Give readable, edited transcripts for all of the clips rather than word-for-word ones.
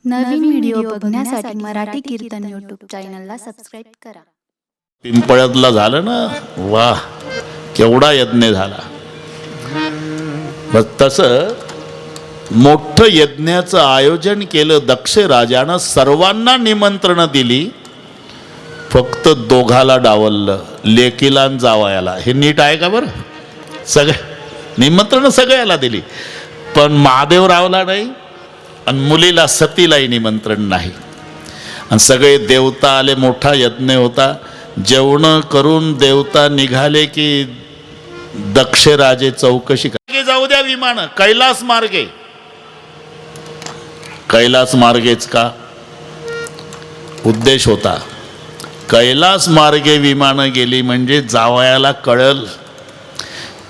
नवीन video बघण्यासाठी मराठी कीर्तन YouTube चॅनलला subscribe करा. पिंपळ्यातला झालं ना, वाह केवढा यज्ञ झाला. बस तसं मोठं यज्ञाचं आयोजन केलं. दक्ष राजानं सर्वांना निमंत्रण दिली, फक्त दोघाला डावललं, लेकीला आणि जावयाला. हे नीट आहे का बरं? निमंत्रण सगळ्याला दिली, पण महादेवरावला नाही आणि मुलीला सतीलाही निमंत्रण नाही. आणि सगळे देवता आले, मोठा यज्ञ होता. जेवण करून देवता निघाले की दक्ष राजे चौकशी जाऊ द्या विमान कैलास मार्गे. कैलास मार्गेच का उद्देश होता? कैलास मार्गे विमानं गेली म्हणजे जावयाला कळल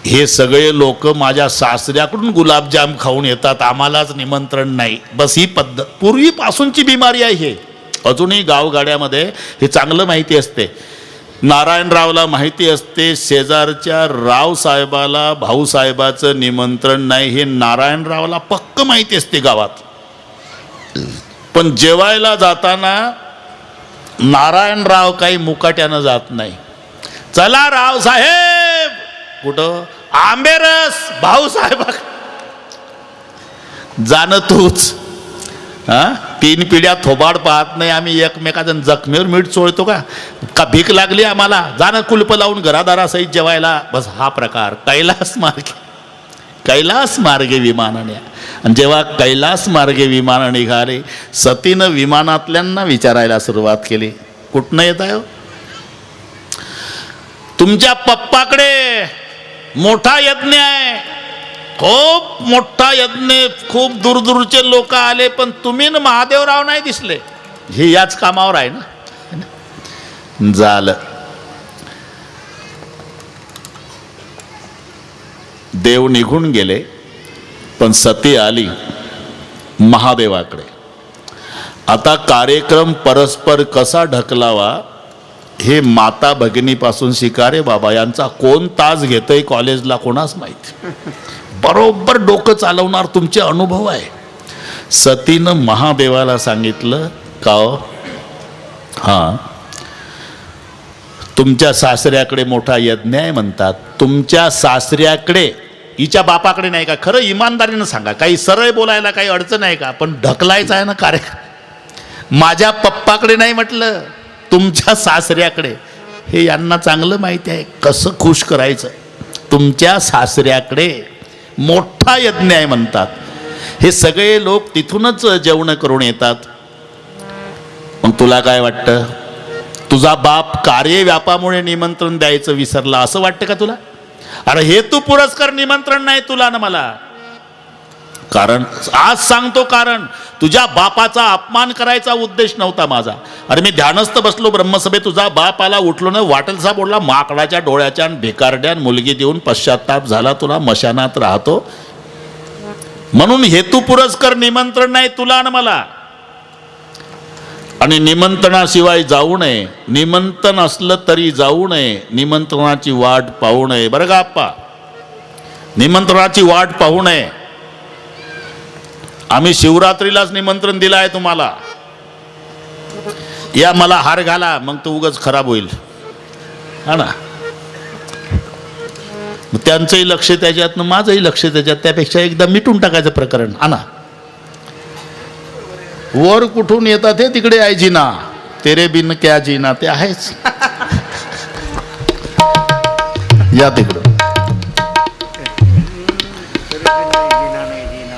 हे सगळे लोक माझ्या सासऱ्याकडून गुलाबजाम खाऊन येतात, आम्हालाच निमंत्रण नाही. बस ही पद्धत पूर्वीपासूनची बिमारी आहे. हे अजूनही गावगाड्यामध्ये हे चांगलं माहिती असते. नारायणरावला माहिती असते शेजारच्या रावसाहेबाला भाऊसाहेबाचं निमंत्रण नाही, हे नारायणरावला पक्क माहिती असते गावात. पण जेवायला जाताना नारायणराव काही मुकाट्यानं जात नाही. चला रावसाहेब, कुठं? आंबेरस भाऊसाहेब. जाणं तूच. हा, 3 पिढ्या थोबाड पाहत नाही आम्ही, एकमेकाचं जखमेवर मीठ चोळतो का भीक लागली आम्हाला? जाणं कुलप लावून घरादारासहित जेवायला. बस हा प्रकार कैलास मार्गे विमानाने. आणि जेव्हा कैलास मार्गे विमानं निघाले, सतीनं विमानातल्यांना विचारायला सुरुवात केली, कुठनं येत आहे? तुमच्या पप्पाकडे मोठा यज्ञ आहे, खूप मोठा यज्ञ, खूप दूरदूरचे लोक आले, पण तुम्ही न महादेवराव नाही दिसले. हे याच कामावर आहे ना. झालं. देव निघून गेले, पण सती आली महादेवाकडे. आता कार्यक्रम परस्पर कसा ढकलावा हे माता भगिनीपासून शिकारे बाबा यांचा कोण तास घेतोय कॉलेजला कोणास माहिती. बरोबर डोकं चालवणार तुमचे अनुभव आहे. सतीनं महादेवाला सांगितलं, का हां तुमच्या सासऱ्याकडे मोठा यज्ञ आहे म्हणतात, तुमच्या सासऱ्याकडे, हिच्या बापाकडे नाही का? खरं इमानदारीनं सांगा, काही सरळ बोलायला काही अडचण आहे का? पण ढकलायचं आहे ना कार्यक्रम. माझ्या पप्पाकडे नाही म्हटलं, तुमच्या सासऱ्याकडे. हे यांना चांगलं माहिती आहे कसं खुश करायचं. तुमच्या सासऱ्याकडे मोठा यज्ञ आहे म्हणतात. हे सगळे लोक तिथूनच जेवण करून येतात. मग तुला काय वाटतं? तुझा बाप कार्यव्यापामुळे निमंत्रण द्यायचं विसरला असं वाटतं का तुला? अरे हेतू पुरस्कार निमंत्रण नाही तुला ना मला. कारण आज सांगतो, कारण तुझ्या बापाचा अपमान करायचा उद्देश नव्हता माझा. अरे मी ध्यानस्थ बसलो ब्रह्मसभेत, तुझा बाप आला, उठलो ना, वाटेलसा बोलला, माकडाच्या डोळ्याच्या भिकारड्यान मुलगी देऊन पश्चाताप झाला तुला, मशानात राहतो. म्हणून हेतू पुरस्कार निमंत्रण नाही तुला ना मला. आणि निमंत्रणाशिवाय जाऊ नये, निमंत्रण असलं तरी जाऊ नये, निमंत्रणाची वाट पाहू नये. बरं का आप्पा, निमंत्रणाची वाट पाहू नये. आम्ही शिवरात्रीलाच निमंत्रण दिलं आहे तुम्हाला, या मला हार घाला, मग तो उगाच खराब होईल. हा ना, त्यांचंही लक्ष त्याच्यात, माझंही लक्ष त्याच्यात, त्यापेक्षा एकदा मिटून टाकायचं प्रकरण. हा ना, वर कुठून येतात हे तिकडे आहे जिना, तेरे बिन क्या जिना, ते आहेच. या तिकडं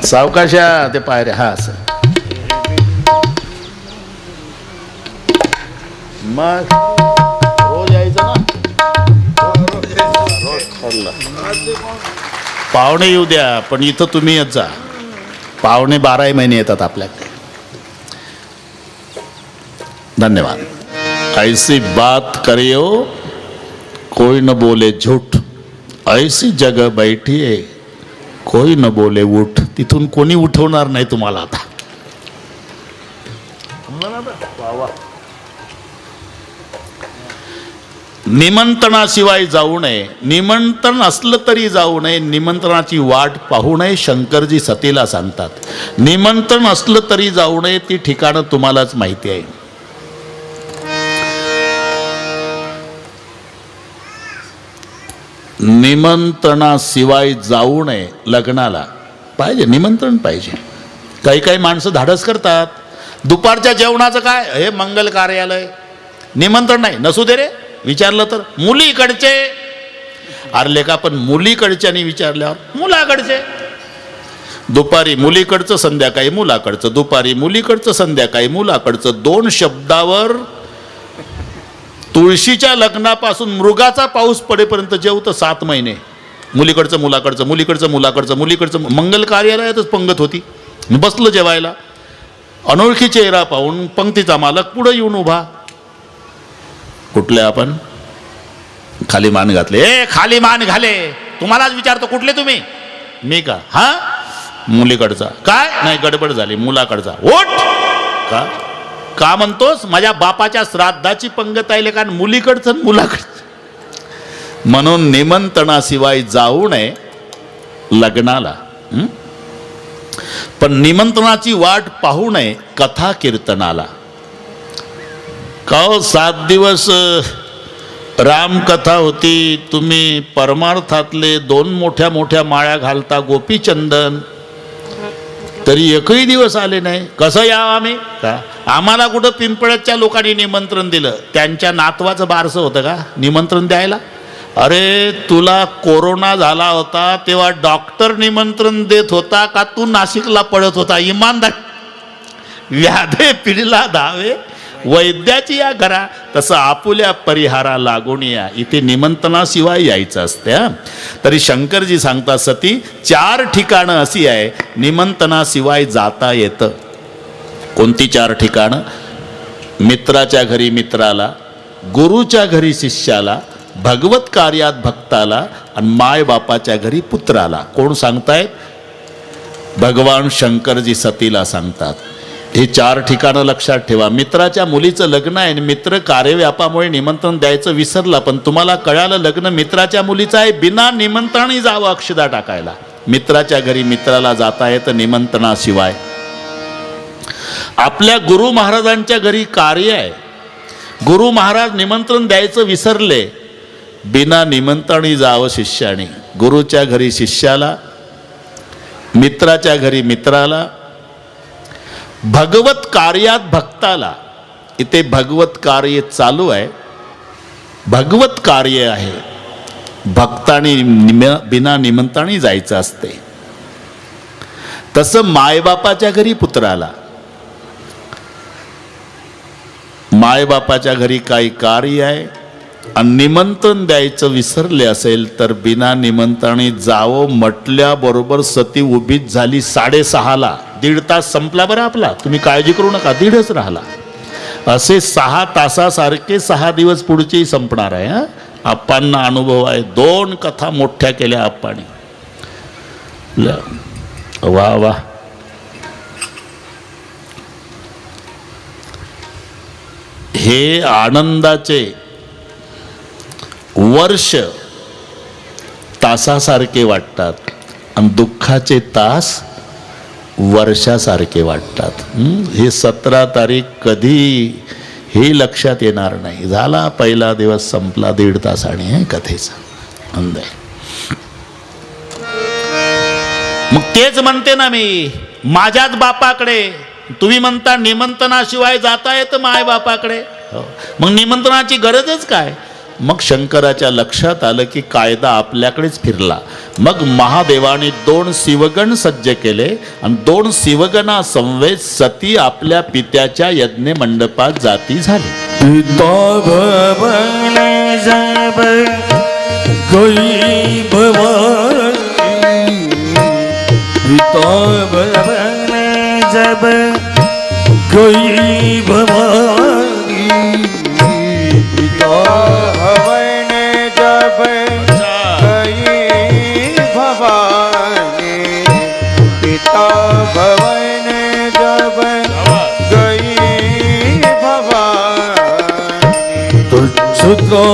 सावकाशा ते पायऱ्या. हा असं मग रोज यायचं ना, रोज ठरलं. पाहुणे येऊ द्या, पण इथं तुम्ही येत जा. पाहुणे 12 महिने येतात आपल्याकडे. धन्यवाद. ऐसी बात करियो कोई न बोले झूठ, ऐसी जगह बैठी है कोई न बोले उठ. तिथून कोणी उठवणार नाही तुम्हाला. आता निमंत्रणाशिवाय जाऊ नये, निमंत्रण असलं तरी जाऊ नये, निमंत्रणाची वाट पाहू नये, शंकरजी सतीला सांगतात. निमंत्रण असलं तरी जाऊ नये, ती ठिकाणं तुम्हालाच माहिती आहे. निमंत्रणाशिवाय जाऊ नये लग्नाला. पाहिजे निमंत्रण पाहिजे. काही काही माणसं धाडस करतात, दुपारच्या जेवणाचं काय, हे मंगल कार्यालय, निमंत्रण नाही, नसू दे रे. विचारलं तर मुलीकडचे. अरे लेका, पण मुलीकडच्यानी विचारल्यावर मुलाकडचे. दुपारी मुलीकडचं, संध्याकाळी मुलाकडचं, दुपारी मुलीकडचं, संध्याकाळी मुलाकडचं. 2 शब्दावर तुळशीच्या लग्नापासून मृगाचा पाऊस पडेपर्यंत जेवतं 7 महिने. मुलीकडचं मुलाकडचं, मुलीकडचं मुलाकडचं, मुलीकडचं. मंगल कार्यालयातच पंगत होती. बसलं जेवायला, अनोळखी चेहरा पाहून पंक्तीचा मालक पुढे येऊन उभा. कुठले आपण? खाली मान घातले. ए खाली मान घाले. तुम्हालाच विचारतो, कुठले तुम्ही? मी का? हा, मुलीकडचा. काय नाही, गडबड झाली, मुलाकडचा. ओठ का का म्हणतोस? माझ्या बापाच्या श्राद्धाची पंगत आहे कारण मुलीकडचं मुलाकडचं. म्हणून निमंत्रणाशिवाय जाऊ नये लग्नाला. पण निमंत्रणाची वाट पाहू नये कथा कीर्तनाला. का 7 दिवस रामकथा होती, तुम्ही परमार्थातले 2 मोठ्या मोठ्या माळ्या घालता गोपीचंदन, तरी एकही दिवस आले नाही. कसं यावं आम्ही? का आम्हाला कुठं पिंपळच्या लोकांनी निमंत्रण दिलं? त्यांच्या नातवाचं बारसं होतं का निमंत्रण द्यायला? अरे तुला कोरोना झाला होता तेव्हा डॉक्टर निमंत्रण देत होता का तू नाशिकला पडत होता? इमानदार. व्याधे पिढीला धावे वैद्याची या घरा, तसं आपुल्या परिहारा लागून या. इथे निमंत्रणाशिवाय यायचं असते. तरी शंकरजी सांगतात, सती 4 ठिकाणं अशी आहे निमंत्रणाशिवाय जाता येतं. कोणती 4 ठिकाणं? मित्राच्या घरी मित्राला, गुरुच्या घरी शिष्याला, भगवत कार्यात भक्ताला आणि माय बापाच्या घरी पुत्राला. कोण सांगतायत? भगवान शंकरजी सतीला सांगतात. हे 4 ठिकाणं लक्षात ठेवा. मित्राच्या मुलीचं लग्न आहे आणि मित्र कार्यव्यापामुळे निमंत्रण द्यायचं विसरला, पण तुम्हाला कळालं लग्न मित्राच्या मुलीचं आहे, बिना निमंत्रणी जावं अक्षदा टाकायला. मित्राच्या घरी मित्राला जाता येतं निमंत्रणाशिवाय. आपल्या गुरु महाराजांच्या घरी कार्य आहे, गुरु महाराज निमंत्रण द्यायचं विसरले, बिना निमंत्रणी जावं शिष्याने. गुरुच्या घरी शिष्याला, मित्राच्या घरी मित्राला, भगवत कार्यात भक्ताला. इथे भगवत कार्य चालू आहे, भगवत कार्य आहे, भक्तानी बिना निमंत्रणी जायचं असते. तसं मायबापाच्या घरी पुत्राला. मायबापाच्या घरी काही कार्य आहे आणि निमंत्रण द्यायचं विसरले असेल तर बिना निमंत्रणी जावं म्हटल्याबरोबर सती उभीच झाली 6:30ला. 1.5 तास संपला बरं आपला, तुम्ही काळजी करू नका, 1.5च राहिला. असे 6 तासासारखे 6 दिवस पुढचेही संपणार आहे. आप्पांना अनुभव आहे. 2 कथा मोठ्या केल्या आप्पांनी. वा वा. हे आनंदाचे वर्ष तासासारखे वाटतात आणि दुःखाचे तास वर्षासारखे वाटतात. हे 17 तारीख कधी हे लक्षात येणार नाही. झाला पहिला दिवस संपला 1.5 तासाने हे कथेचा अंदाज. मग तेच म्हणते ना मी, माझ्याच बापाकडे. तुम्ही म्हणता निमंत्रणाशिवाय जाता येतं माय बापाकडे, मग निमंत्रणाची गरजच काय? मग शंकराच्या लक्षात आलं की कायदा आपल्याकडेच फिरला. मग महादेवाने 2 शिवगण सज्ज केले आणि 2 शिवगणा संवेद सती आपल्या पित्याच्या यज्ञ मंडपात जाती झाली. पिता भवन जब गई भवानी, पिता भवन जब गई भवानी, पिता भवन जब गई भवानी, पिता भवन जब गई भवानी, तुझको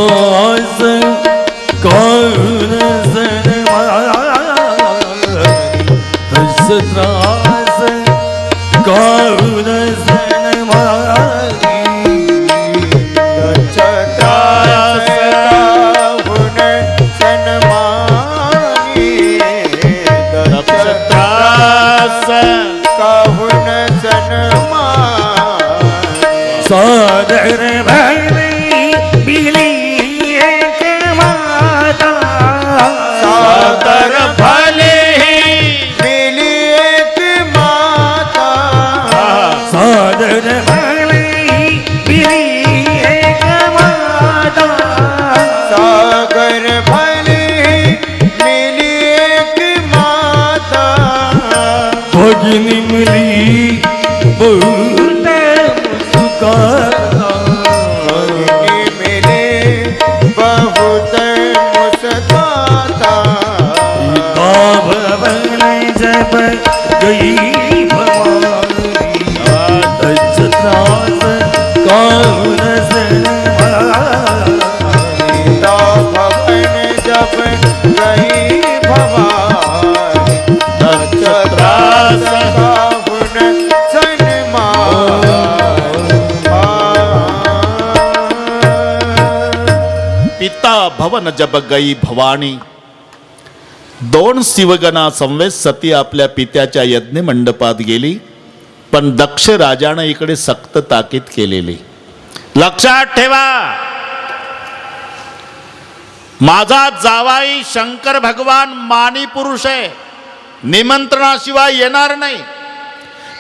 सादर भले मिली एक माता सागर भले मिली एक माता भगिनी मिली बहुत मुस्काता मिले बहुत मुस्काता भवन जब गई भवन जब गई भवानी. दोन शिवगणा समवेत सती आपल्या पित्याच्या यज्ञ मंडपात गेली. पण दक्ष राजानं इकडे सक्त ताकीद केलेली. लक्षात ठेवा, माझा जावाई शंकर भगवान मानी पुरुष आहे, निमंत्रणाशिवाय येणार नाही.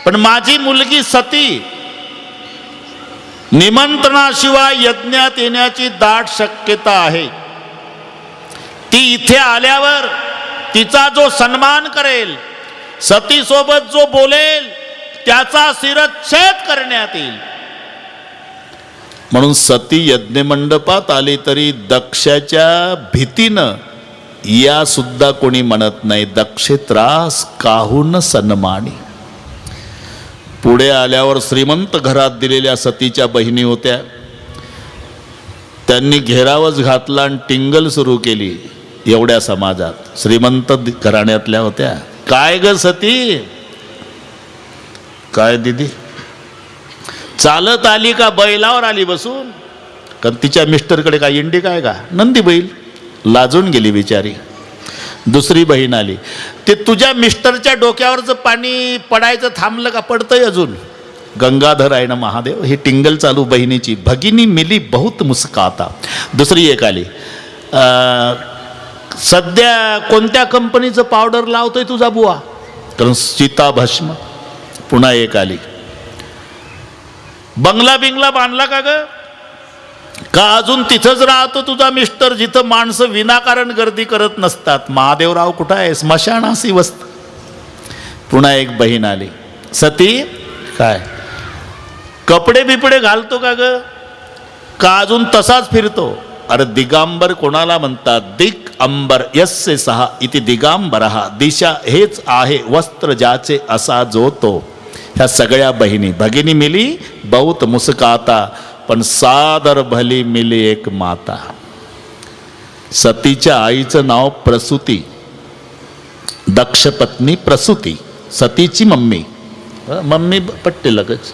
पण माझी मुलगी सती निमंत्रणाशिवाय यज्ञात येण्याची दाट शक्यता आहे. ती इथे आल्यावर तिचा जो सन्मान करेल, सती सोबत जो बोलेल, त्याचा शिरच्छेद करण्यात येईल. म्हणून सती यज्ञमंडपात आली तरी दक्षाच्या भीतीनं या सुद्धा कोणी म्हणत नाही. दक्षे त्रास काहून सन्मानी. पुढे आल्यावर श्रीमंत घरात दिलेल्या सतीच्या बहिणी होत्या. त्यांनी घेरावच घातला आणि टिंगल सुरू केली. एवढ्या समाजात श्रीमंत घराण्यातल्या होत्या. काय ग सती, काय दिदी, चालत आली का बैलावर आली बसून? कारण तिच्या मिस्टरकडे काय इंडी काय का नंदी बैल. लाजून गेली बिचारी. दुसरी बहीण आली. ते तुझ्या मिस्टरच्या डोक्यावरचं पाणी पडायचं थांबलं का? पडतंय अजून. गंगाधर आहे ना महादेव. ही टिंगल चालू बहिणीची. भगिनी मिली बहुत मुस्काता. दुसरी एक आली. सध्या कोणत्या कंपनीचं पावडर लावतोय तुझा बुवा? कारण सीता भस्म. पुन्हा एक आली. बंगला बिंगला बांधला का ग? का अजून तिथंच राहतो तुझा मिस्टर जिथं माणसं विनाकारण गर्दी करत नसतात? महादेवराव कुठं आहे? स्मशानासी वस्त. पुन्हा एक बहीण आली. सती काय कपडे बिपडे घालतो का ग? का अजून तसाच फिरतो? अरे दिगांबर कोणाला म्हणतात? दिक अंबर यस्य सहा इति दिगांबरहा. दिशा हेच आहे वस्त्र ज्याचे असा जो तो. ह्या सगळ्या बहिणी. भगिनी मिली बहुत मुस्काता, पण सादर भली मिली एक माता. सतीच्या आईचं नाव प्रसूती. दक्ष पत्नी प्रसूती, सतीची मम्मी. मम्मी पट्टे लगेच.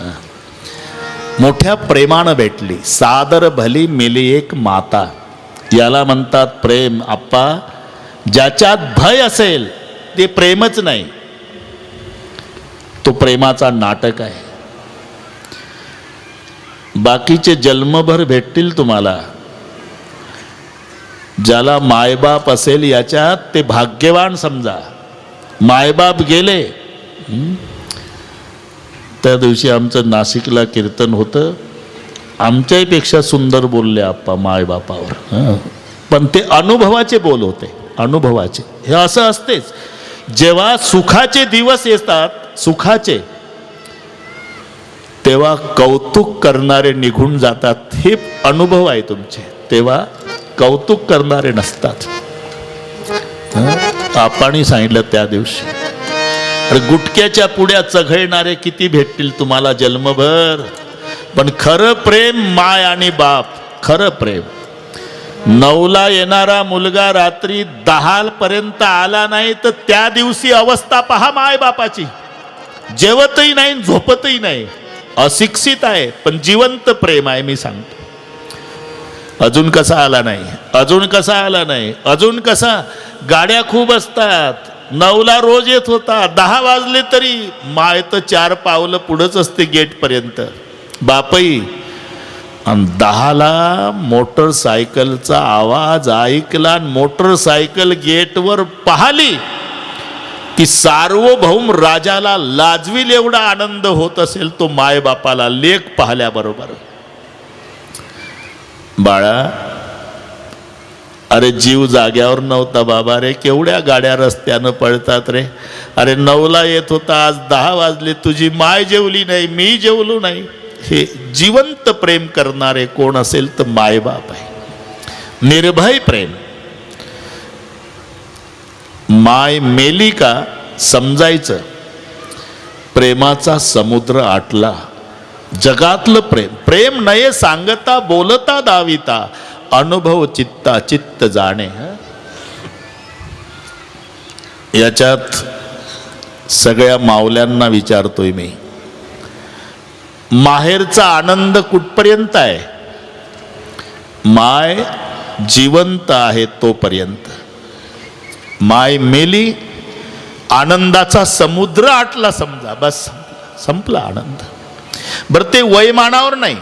मोठ्या प्रेमानं भेटली. सादर भली मिली एक माता. याला म्हणतात प्रेम. आप्पा, ज्याच्यात भय असेल ते प्रेमच नाही, तो प्रेमाचा नाटक आहे. बाकीचे जन्मभर भेटतील तुम्हाला. ज्याला मायबाप असेल याच्यात ते भाग्यवान समजा. मायबाप गेले. त्या दिवशी आमचं नाशिकला कीर्तन होतं. आमच्यापेक्षा सुंदर बोलले आप्पा मायबापावर. पण ते अनुभवाचे बोल होते. अनुभवाचे. हे असं असतेच. जेव्हा सुखाचे दिवस येतात, सुखाचे, तेव्हा कौतुक करणारे निघून जातात. हे अनुभव आहे तुमचे. तेव्हा कौतुक करणारे नसतात. आपाणी सांगितलं त्या दिवशी. अरे गुटक्याच्या पुड्या चघळणारे किती भेटतील तुम्हाला जन्मभर. पण खरं प्रेम माय आणि बाप. खरं प्रेम. 9ला येणारा मुलगा रात्री 10 पर्यंत आला नाही तर त्या दिवशी अवस्था पहा माय बापाची. जेवतही नाही, झोपतही नाही. अशिक्षित आहे पण जिवंत प्रेम आहे. मी सांगतो. अजून कसा आला नाही? अजून कसा आला नाही? अजून कसा? गाड्या खूप असतात. 9ला रोज येत होता. 10 वाजले तरी माय तर 4 पावलं पुढंच असते गेटपर्यंत. बापई. आणि 10ला मोटरसायकलचा आवाज ऐकला. मोटरसायकल गेटवर पाहिली. की सार्वभौम राजाला लाजविल एवढा आनंद होत असेल तो मायबापाला लेक पाहिल्याबरोबर. बाळा, अरे जीव जाग्यावर नव्हता बाबा रे, केवढ्या गाड्या रस्त्यानं पळतात रे. अरे 9ला येत होता, आज 10 वाजले, तुझी माय जेवली नाही, मी जेवलो नाही. हे जिवंत प्रेम करणारे कोण असेल तर मायबाप आहे. निर्भय प्रेम. माय मेली का समजायचं प्रेमाचा समुद्र आटला. जगातलं प्रेम, प्रेम नये सांगता बोलता दाविता, अनुभव चित्ता चित्त जाणे. याच्यात सगळ्या माऊल्यांना विचारतोय मी, माहेरचा आनंद कुठपर्यंत आहे? माय जिवंत आहे तोपर्यंत. माय मेली, आनंदाचा समुद्र आटला समजा, बस संपला आनंद. बरं, ते वयमानावर नाही,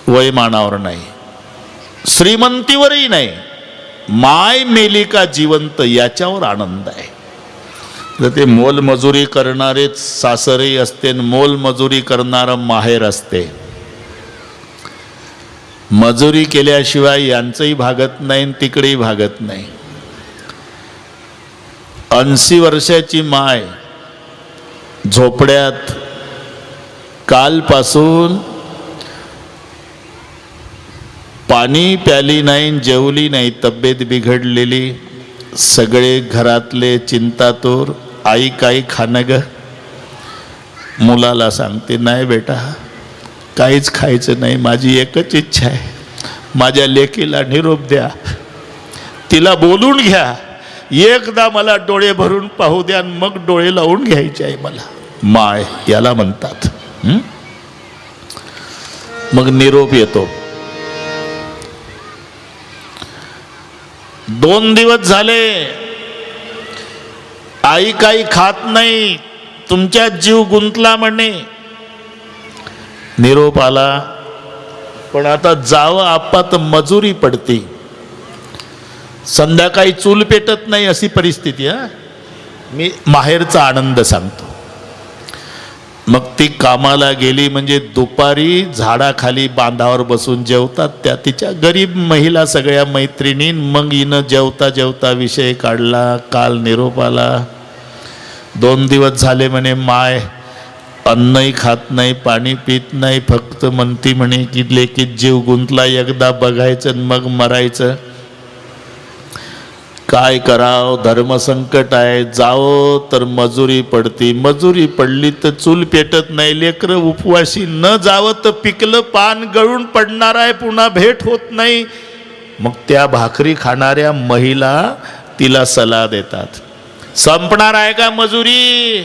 वयमानावर नाही, श्रीमंतीवरही नाही. माय मेली का जिवंत याच्यावर आनंद आहे. तर ते मोलमजुरी करणारेच सासरही असते, मोलमजुरी करणारं माहेर असते. मजुरी केल्याशिवाय यांचंही भागत नाही, तिकडेही भागत नाही. 80 वर्षाची माय झोपड्यात कालपासून पाणी प्याली नाही, जेवली नाही, तब्येत बिघडलेली. सगळे घरातले चिंतातूर, आई काही खाणं ग? मुलाला सांगते, नाही बेटा काहीच खायचं नाही, माझी एकच इच्छा आहे, माझ्या लेकीला निरोप द्या, तिला बोलून घ्या, एकदा मला डोळे भरून पाहू द्या, मग डोळे लावून घ्यायचे आहे मला. माय याला म्हणतात. मग निरोप येतो. 2 दिवस झाले आई काही खात नाही, तुमच्यात जीव गुंतला म्हणे. निरोप आला, पण आता जावं आप्पा तर मजुरी पडते, संध्याकाळी चूल पेटत नाही, अशी परिस्थिती. मी माहेरचा आनंद सांगतो. मग ती कामाला गेली म्हणजे दुपारी झाडाखाली बांधावर बसून जेवतात त्या तिच्या गरीब महिला सगळ्या मैत्रिणी. मग हिनं जेवता जेवता विषय काढला, काल निरोप आला, 2 दिवस झाले म्हणे माय अन्नही खात नाही, पाणी पित नाही, फक्त म्हणती म्हणे की लेकीत जीव गुंतला, एकदा बघायचं मग मरायचं. काय करावं, धर्मसंकट आहे, जावं तर मजुरी पडती, मजुरी पडली तर चूल पेटत नाही, लेकरं उपवासी, न जावं तर पिकलं पान गळून पडणार आहे, पुन्हा भेट होत नाही. मग त्या भाकरी खाणाऱ्या महिला तिला सल्ला देतात, संपणार आहे का मजुरी?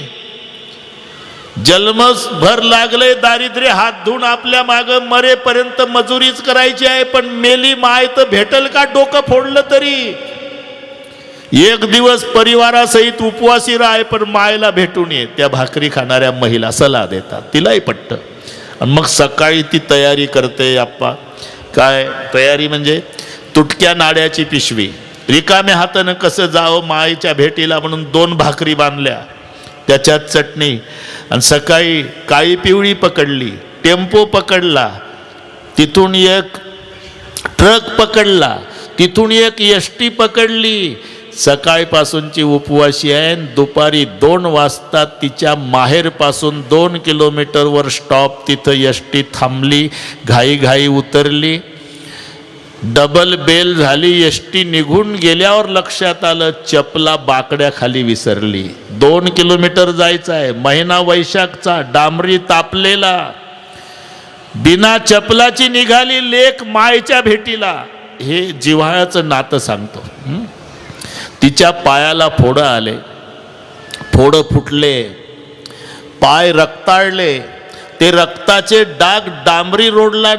जन्मभर लागले दारिद्र्य, हात धुवून आपल्या माग मरेपर्यंत मजुरीच करायची आहे, पण मेली माय तर भेटल का डोकं फोडलं तरी? 1 दिवस परिवारासहित उपवासी राह, पण मायला भेटून ये. त्या भाकरी खाणाऱ्या महिला सल्ला देतात, तिलाही पटतं. आणि मग सकाळी ती तयारी करते. आप्पा काय तयारी म्हणजे तुटक्या नाड्याची पिशवी, रिकाम्या हातानं कसं जावं माईच्या भेटीला म्हणून 2 भाकरी बांधल्या, त्याच्यात चटणी. आणि सकाळी काळी पिवळी पकडली, टेम्पो पकडला, तिथून एक ट्रक पकडला, तिथून एक एसटी पकडली. सकाळपासूनची उपवासी आहे. दुपारी 2 वाजता तिच्या माहेरपासून 2 किलोमीटरवर स्टॉप, तिथं एसटी थांबली, घाई उतरली, डबल बेल झाली, एसटी निघून गेल्यावर लक्षात आलं चपला बाकड्याखाली विसरली. 2 किलोमीटर जायचं आहे, महिना वैशाखचा, डांबरी तापलेला, बिना चपलाची निघाली लेक मायच्या भेटीला. हे जिव्हाळ्याचं नातं सांगतो. तिच्या पायाला फोडं आले, फोडं फुटले, पाय रक्ताळले, ते रक्ताचे डाग डांबरी रोडला,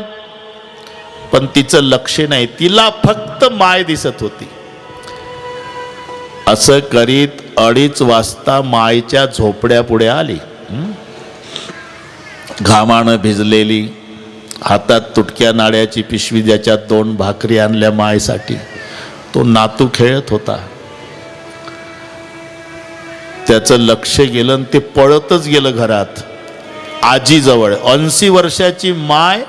पण तिचं लक्ष नाही, तिला फक्त माय दिसत होती. असं करीत 2:30 वाजता मायच्या झोपड्यापुढे आली, घामानं भिजलेली, हातात तुटक्या नाड्याची पिशवी, ज्याच्यात 2 भाकरी आणल्या मायसाठी. तो नातू खेळत होता. त्याचं लक्ष गेलं आणि ते पळतच गेलं घरात आजीजवळ. 80 वर्षाची माय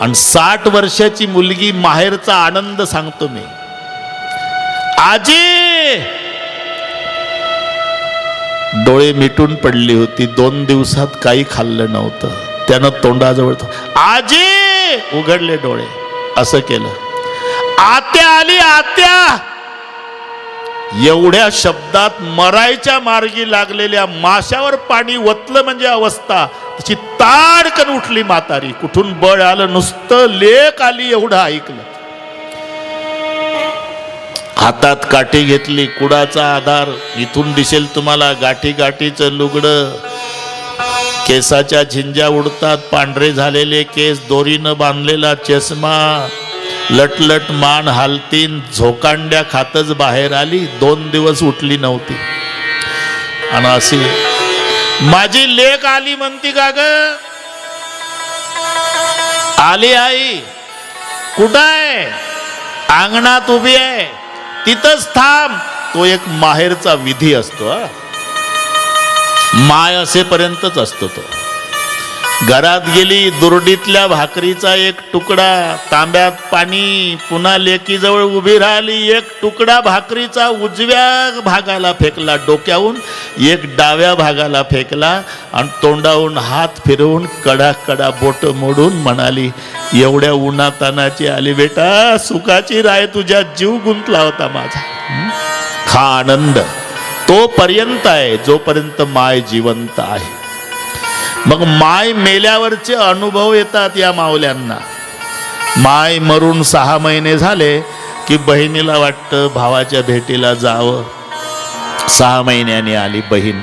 आणि 60 वर्षाची मुलगी, माहेरचा आनंद सांगतो मी. आजी डोळे मिटून पडली होती, 2 दिवसात काही खाल्लं नव्हतं. त्यानं तोंडाजवळ आजी उघडले डोळे, असं केलं. आत्या आली आत्या. एवढ्या शब्दात मरायच्या मार्गी लागलेल्या माशावर पाणी वतलं म्हणजे अवस्था. तिची ताडकन उठली म्हातारी. कुठून बळ आलं, नुसतं लेक आली एवढं ऐकलं. हातात काठी घेतली, कुडाचा आधार. इथून दिसेल तुम्हाला गाठी गाठीचं लुगडं, केसाच्या झिंज्या उडतात, पांढरे झालेले केस, दोरीनं बांधलेला चष्मा, लटलट मान हालतीन, झोकांड्या खातच बाहेर आली. 2 दिवस उठली नव्हती. आणि अशी माझी लेक आली म्हणती का ग? आली आई. कुठं आहे? अंगणात उभी आहे. तिथंच थांब. तो एक माहेरचा विधी असतो. माय असेपर्यंतच असतो तो. घरात गेली, दुरडीतल्या भाकरीचा एक तुकडा, तांब्यात पाणी, पुन्हा लेकीजवळ उभी राहिली. एक तुकडा भाकरीचा उजव्या भागाला फेकला डोक्याहून, एक डाव्या भागाला फेकला आणि तोंडाहून हात फिरवून कडा कडा बोट मोडून म्हणाली, एवढ्या उन्हातानाची आली बेटा, सुखाची राय, तुझ्या जीव गुंतला होता माझा. हा आनंद तोपर्यंत आहे जोपर्यंत माय जिवंत आहे. मग माय मेल्यावरचे अनुभव येतात या माऊल्यांना. माय मरून 6 महिने झाले की बहिणीला वाटतं भावाच्या भेटीला जावं. 6 महिन्याने आली बहीण.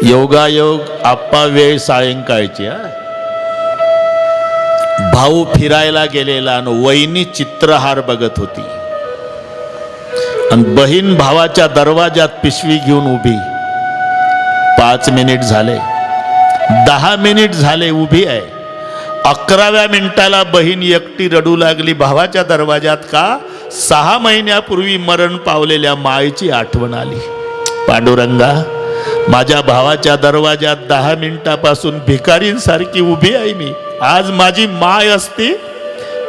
योगायोग आप्पा वेळ सायंकाळची. भाऊ फिरायला गेलेला आणि वहिनी चित्रहार बघत होती आणि बहीण भावाच्या दरवाजात पिशवी घेऊन उभी. 5 मिनिट झाले, 10 मिनिट झाले, उभी आहे. 11व्या मिनिटाला बहीण एकटी रडू लागली भावाच्या दरवाजात. का? 6 महिन्यापूर्वी मरण पावलेल्या मायची आठवण आली. पांडुरंगा, माझ्या भावाच्या दरवाजात 10 मिनिटापासून भिकारींसारखी उभी आहे मी. आज माझी माय असती,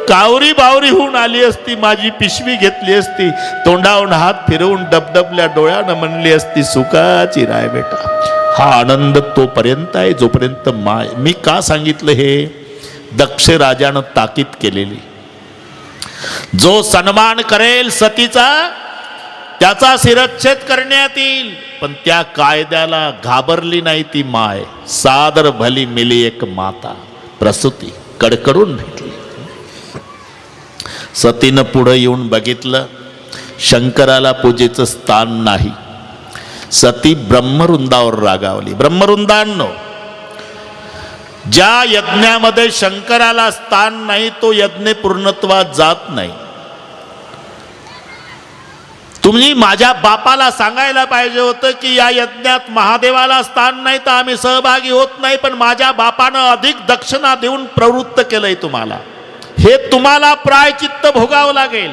कावरी बावरी होऊन आली असती, माझी पिशवी घेतली असती, तोंडावरून हात फिरवून डबडबल्या डोळ्यानं म्हणली असती, सुखाची राय बेटा. हा आनंद तोपर्यंत आहे जोपर्यंत माय. मी का सांगितलं हे? दक्ष राजानं ताकीद केलेली. जो सन्मान करेल सतीचा त्याचा शिरच्छेद करण्यात येईल. पण त्या कायद्याला घाबरली नाही ती माय. सादर भली मिली एक माता, प्रसूती कडकडून भेटली. सतीनं पुढे येऊन बघितलं, शंकराला पूजेचं स्थान नाही. सती ब्रह्मरुंदावर रागावली. ब्रह्मरुंदांनो, ज्या यज्ञामध्ये शंकराला स्थान नाही तो यज्ञ पूर्णत्वात जात नाही. तुम्ही माझ्या बापाला सांगायला पाहिजे होतं की या यज्ञात महादेवाला स्थान नाही तर आम्ही सहभागी होत नाही. पण माझ्या बापानं अधिक दक्षिणा देऊन प्रवृत्त केलंय तुम्हाला. हे तुम्हाला प्रायचित्त भोगावं लागेल.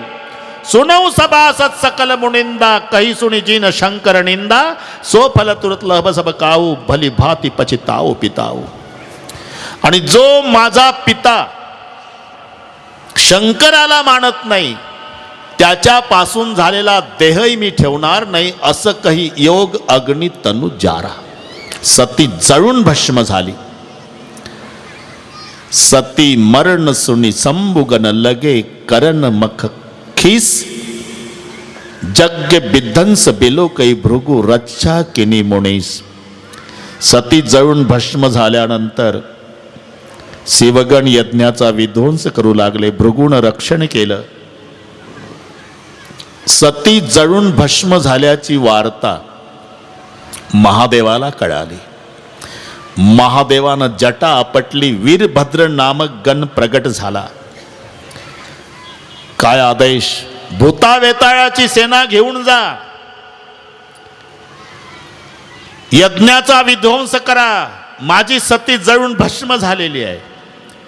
सुनऊ सभासद सकल मुनिंदा, कही सुनी जिन शंकर निंदा, सो फल तुरत लभ सब काऊ, भली भाती पचिताओ पिताओ. आणि जो माझा पिता शंकराला मानत नाही त्याच्यापासून झालेला देहही मी ठेवणार नाही, असं काही योग अग्नी तनु जारा. सती जळून भस्म झाली. सती मरण सुनी संबुगन लगे, करण मख खीस, जग विध्वंस बिलो कै भृगु रक्षा किनी मुनीस. सती जळून भस्म झाल्यानंतर शिवगण यज्ञाचा विध्वंस करू लागले. भृगूनं रक्षण केलं. सती जळून भस्म झाल्याची वार्ता महादेवाला कळाली. महादेवानं जटा आपटली. वीरभद्र नामक गण प्रगट झाला. काय आदेश? भूतावेताळाची सेना घेऊन जा, यज्ञाचा विध्वंस करा. माझी सती जळून भस्म झालेली आहे.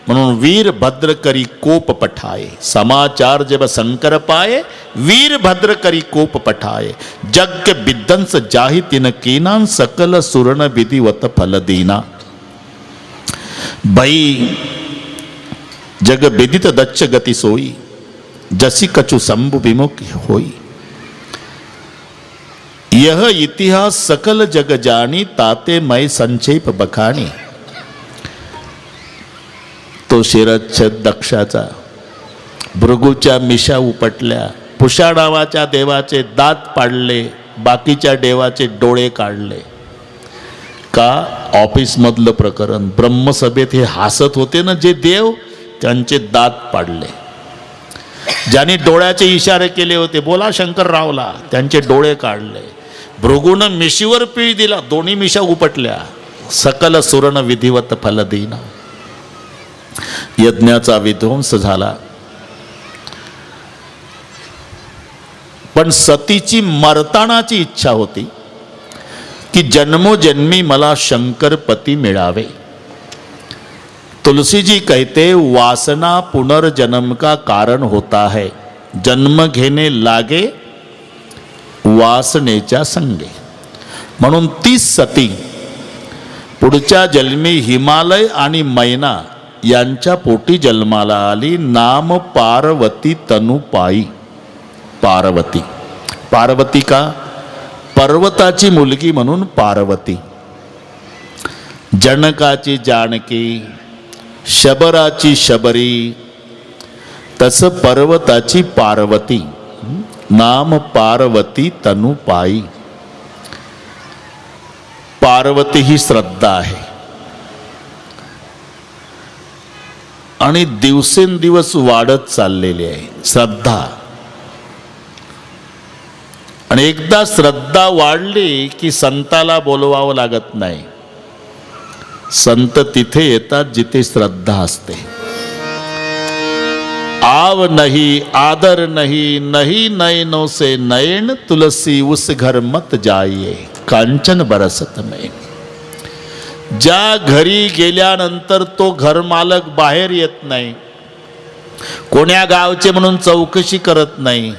म्हणून वीरभद्र करी कोप पठाये, समाचार जब शंकर पाये, वीरभद्र करी कोप पठाये, जग विध्वंस जाहि तिन कीना, सकल सुरण विधिवत फल दीना। भाई जग विदित दच्च गति सोई, जसी कछु शंभु विमुख होई। यह इतिहास सकल जग जानी, ताते मैं संक्षेप बखानी। तो शिरच्छेद दक्षाचा, भृगूच्या मिशा उपटल्या, पुषा नावाच्या देवाचे दात पाडले, बाकीच्या देवाचे डोळे काढले। का? ऑफिस मधलं प्रकरण, ब्रह्मसभेत हे हसत होते ना जे देव, त्यांचे दात पाडले। ज्यांनी डोळ्याचे इशारे केले होते, बोला शंकररावला, त्यांचे डोळे काढले। भृगूनं मिशीवर पीळ दिला, दोन्ही मिशा उपटल्या। सकल सुरण विधिवत फल दीना। यज्ञाचा विध्वंस झाला, पण सतीची मरतानाची इच्छा होती की जन्मोजन्मी मला शंकरपती मिळावे। तुलसी जी कहते, वासना पुनर्जन्म का कारण होता है, जन्म घेने लागे वासनेच्या संगे। म्हणून ती सती पुढच्या जन्मी हिमालय आणि मैना यांच्या पोटी जन्माला आली। नाम पार्वती तनु पायी। पार्वती, पार्वती का? पर्वताची मुलगी म्हणून पार्वती। जनकाची जानकी, शबराची शबरी, तस पर्वताची पार्वती। नाम पार्वती तनु पायी। पार्वती ही श्रद्धा आहे आणि दिवसेंदिवस वाढत चाललेली आहे श्रद्धा। आणि एकदा श्रद्धा वाढली की संताला बोलवावं लागत नाही। संत तिथे येतात जिथे श्रद्धा असते। आव नहीं आदर नहीं, नहीं नयनों से नयन, तुलसी उस घर मत जाइए, कांचन बरसत में। ज्या घरी गेल्यानंतर तो घरमालक बाहेर येत नाही, कोण्या गावचे म्हणून चौकशी करत नाही,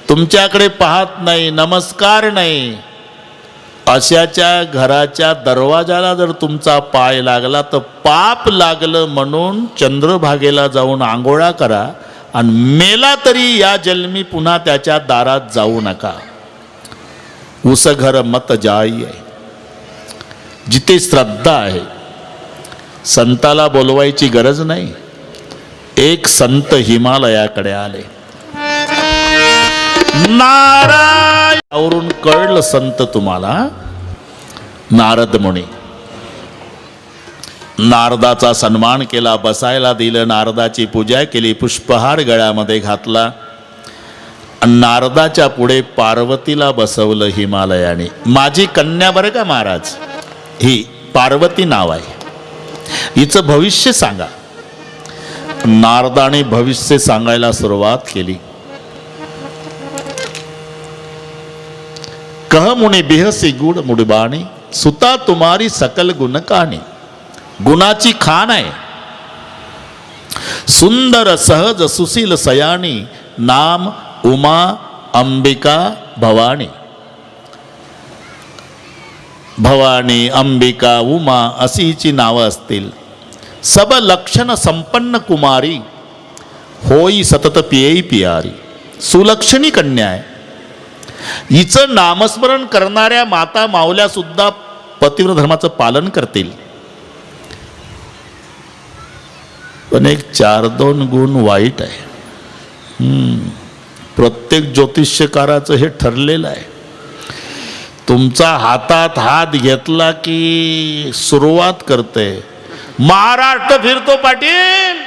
तुमच्याकडे पाहत नाही, नमस्कार नाही, अशाच्या घराच्या दरवाजाला जर तुमचा पाय लागला तर पाप लागलं म्हणून चंद्रभागेला जाऊन आंघोळा करा आणि मेला तरी या जन्मी पुन्हा त्याच्या दारात जाऊ नका। उस घर मत जाइए। जिथे श्रद्धा आहे, संताला बोलवायची गरज नाही। एक संत हिमालयाकडे आले, नारायणावरून कळलं संत तुम्हाला, नारद मुनी। नारदाचा सन्मान केला, बसायला दिलं, नारदाची पूजा केली, पुष्पहार गळ्यामध्ये घातला। नारदाच्या पुढे पार्वतीला बसवलं हिमालयाने। माझी कन्या बरं का महाराज, ही पार्वती नाव आहे, हिचं भविष्य सांगा। नारदाने भविष्य सांगायला सुरुवात केली। कह मुनि बिहसी गुड मुडबाणी, सुता तुम्हारी सकल गुण कहाणी। गुणाची खान आहे, सुंदर सहज सुशील सयानी, नाम उमा अंबिका भवानी। भवानी, अंबिका, उमा अशीची नावं असतील। सब लक्षण संपन्न कुमारी, होई सतत पियई पियारी। सुलक्षणी कन्या आहे। हिचं नामस्मरण करणाऱ्या माता माऊल्या सुद्धा पतिव्रत धर्माचं पालन करतील। पण एक 4-2 गुण वाईट आहे। प्रत्येक ज्योतिष्यकाराचं हे ठरलेलं आहे। तुमचा हातात हात घेतला की सुरुवात करते, महाराष्ट्र फिरतो पाटील,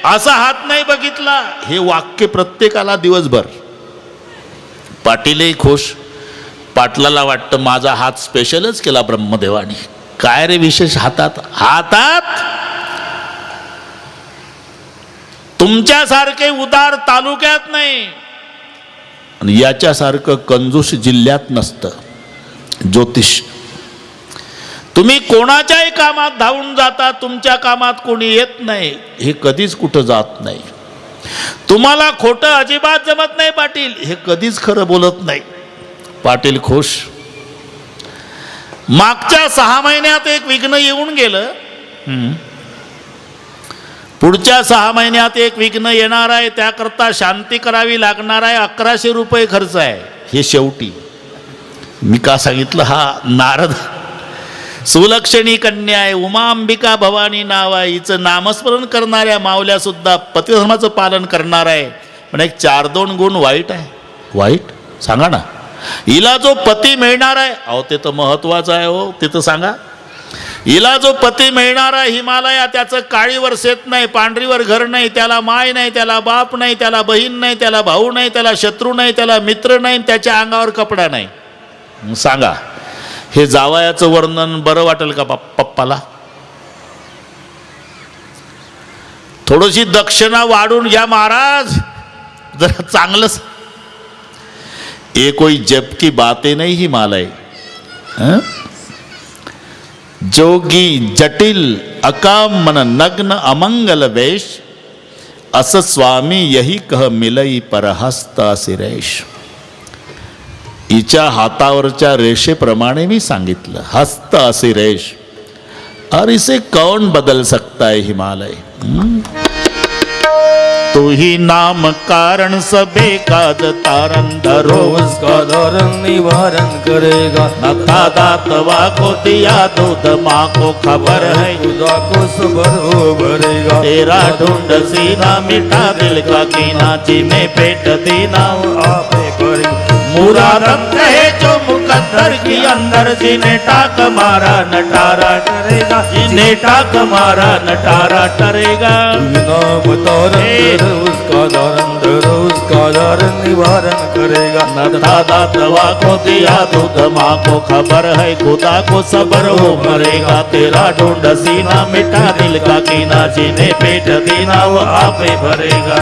असा हात नाही बघितला, हे वाक्य प्रत्येकाला दिवसभर। पाटीलही खुश, पाटलाला वाटतं माझा हात स्पेशलच केला ब्रह्मदेवाने। काय रे विशेष हातात? हातात तुमच्यासारखे उदार तालुक्यात नाही आणि याच्यासारखं कंजूस जिल्ह्यात नसतं ज्योतिष। तुम्ही कोणाच्याही कामात धावून जाता, तुमच्या कामात कोणी येत नाही, हे कधीच कुठं जात नाही. तुम्हाला खोटं अजिबात जमत नाही पाटील, हे कधीच खरं बोलत नाही. पाटील खुश. मागच्या 6 महिन्यात एक विघ्न येऊन गेलं, पुढच्या 6 महिन्यात एक विघ्न येणार आहे, त्याकरता शांती करावी लागणार आहे. 1100 रुपये खर्च आहे. हे शेवटी मी का सांगितलं, हा नारद सुलक्षणी कन्या आहे, उमा अंबिका भवानी नाव आहे. हिचं नामस्मरण करणाऱ्या मावल्या सुद्धा पतिधर्माचं पालन करणार आहे. पण एक 4-2 गुण वाईट आहे. वाईट सांगा ना. हिला जो पती मिळणार आहे, अहो ते तर महत्वाचं आहे हो, ते तर सांगा. हिला जो पती मिळणार आहे हिमालया, त्याचं काळीवर शेत नाही, पांढरीवर घर नाही, त्याला माय नाही, त्याला बाप नाही, त्याला बहीण नाही, त्याला भाऊ नाही, त्याला शत्रू नाही, त्याला मित्र नाही, त्याच्या अंगावर कपडा नाही. सांगा, हे जावयाचं वर्णन बरं वाटेल का पप्पाला? थोडीशी दक्षिणा वाढून घ्या महाराज, जरा चांगलंच. ये कोई जब की बातें नहीं हिमालय. जोगी जटिल अकाम मन नग्न अमंगल वेश, अस स्वामी यही कह मिलई परहस्त असिरेश. हिच्या हातावरच्या रेषेप्रमाणे मी सांगितलं, हस्त असिरेश. और इसे कौन बदल सकता है हिमालय? तू ही नाम कारण सबे काज तारण धरो, उसका दारण निवारण करेगा. न था दातवा को दिया दूध माँ को खबर है, खुदा को सबर हो भरेगा. तेरा ढूंढ सीना मिटा दिल का कीना, जी में पेट दीना आपे भरेगा. मुरादम कहे जो मुकद्दर की अंदर, जिन्हें टाक मारा नटारा करेगा. जिन्हें टाक मारा नटारा टरेगा. नाम तारण उसका दारण धरो, उसका दारण निवारण करेगा. नथा दातवा को दिया दूध माँ को खबर है, खुदा को सबर हो मरेगा. तेरा ढूंढ सीना मिटा दिल का कीना, जिन्हें पेट दीना वो आपे भरेगा.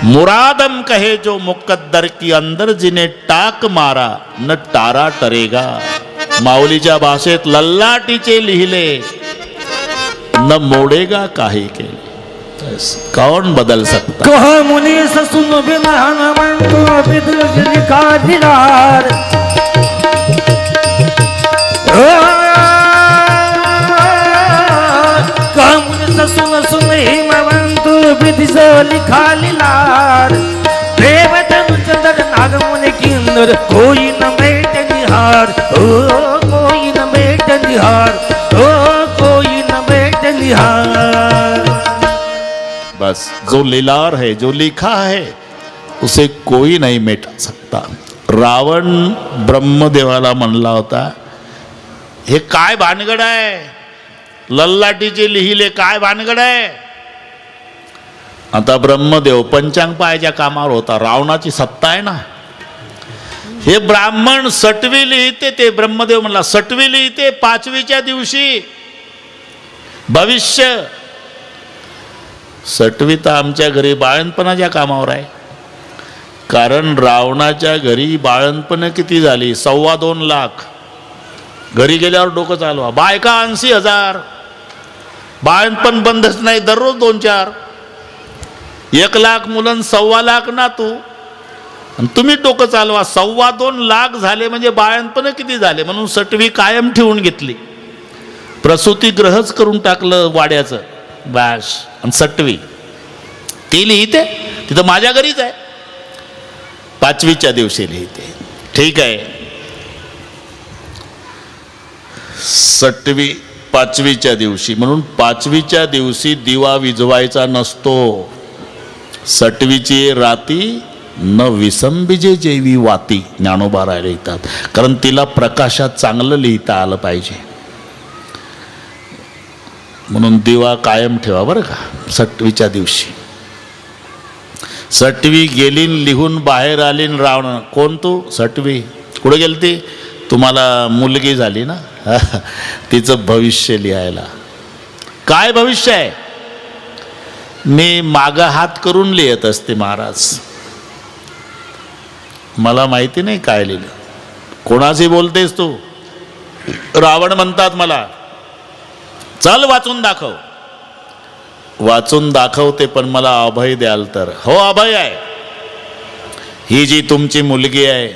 मुरादम कहे जो मुकद्दर की अंदर, जिन्हें टाक मारा न टारा टरेगा. माऊलीच्या भाषेत लल्लाटीचे लिहिले न मोडेगा काही केले. कौन बदल सकता? कहा मुनी सुन बिना हनुमंतो विदुर का दिलार. कहा मुनी सुन हिमवंतो विदिशो लिखा लीलार. देवतन चंद्र नागमुनि किन्नर, कोई न मेट निहार. ओ कोई न मेट निहार, ओ कोई न मेट निहार. बस जो लीलार है, जो लिखा है, उसे कोई नहीं मिटा सकता. रावण ब्रह्मदेवाला म्हणला होता, हे काय भानगड आहे, लल्लाटीचे लिहिले काय भानगड आहे. आता ब्रह्मदेव पंचांग पायाच्या कामावर होता, रावणाची सत्ता आहे ना. हे ब्राह्मण सटवी लिहिते, ते ब्रह्मदेव म्हणला सटवी लिहिते 5वीच्या दिवशी भविष्य. सटवी तर आमच्या घरी बाळणपणाच्या कामावर आहे. कारण रावणाच्या घरी बाळणपण किती झाली, 2.25 लाख. घरी गेल्यावर डोकं चालवा. बायका 80,000. बाळणपण बंदच नाही, दररोज 2-4. 1 लाख मुलं, 2.25 लाख ना तू. आणि तुम्ही डोकं चालवा. 2.25 लाख झाले म्हणजे बाळणपण किती झाले. म्हणून सटवी कायम ठेवून घेतली. प्रसूती ग्रहच करून टाकलं वाड्याचं. बॅश. आणि सटवी ती लिहिते, तिथं माझ्या घरीच आहे. 5वीच्या दिवशी लिहिते. ठीक आहे. सटवी 5वीच्या दिवशी, म्हणून 5वीच्या दिवशी दिवा विझवायचा नसतो. सटवीची राती न विसंबिजे जेवी वाती, ज्ञानोबा राय लिहितात. कारण तिला प्रकाशात चांगलं लिहिता आलं पाहिजे. म्हणून दिवा कायम ठेवा बरं का 6वीच्या दिवशी. सटवी गेलीन लिहून बाहेर आलीन रावण. कोण तू? सटवी. कुठे गेलती? तुम्हाला मुलगी झाली ना, तिचं भविष्य लिहायला. काय भविष्य आहे? मी माग हात करून लिहित असते महाराज. मला माहिती नाही काय लिहिलं. कोणाशी बोलतेस तू? रावण म्हणतात मला, चल वाचून दाखव. वाचून दाखवते, पण मला अभय द्याल तर. हो, अभय आहे. ही जी तुमची मुलगी आहे,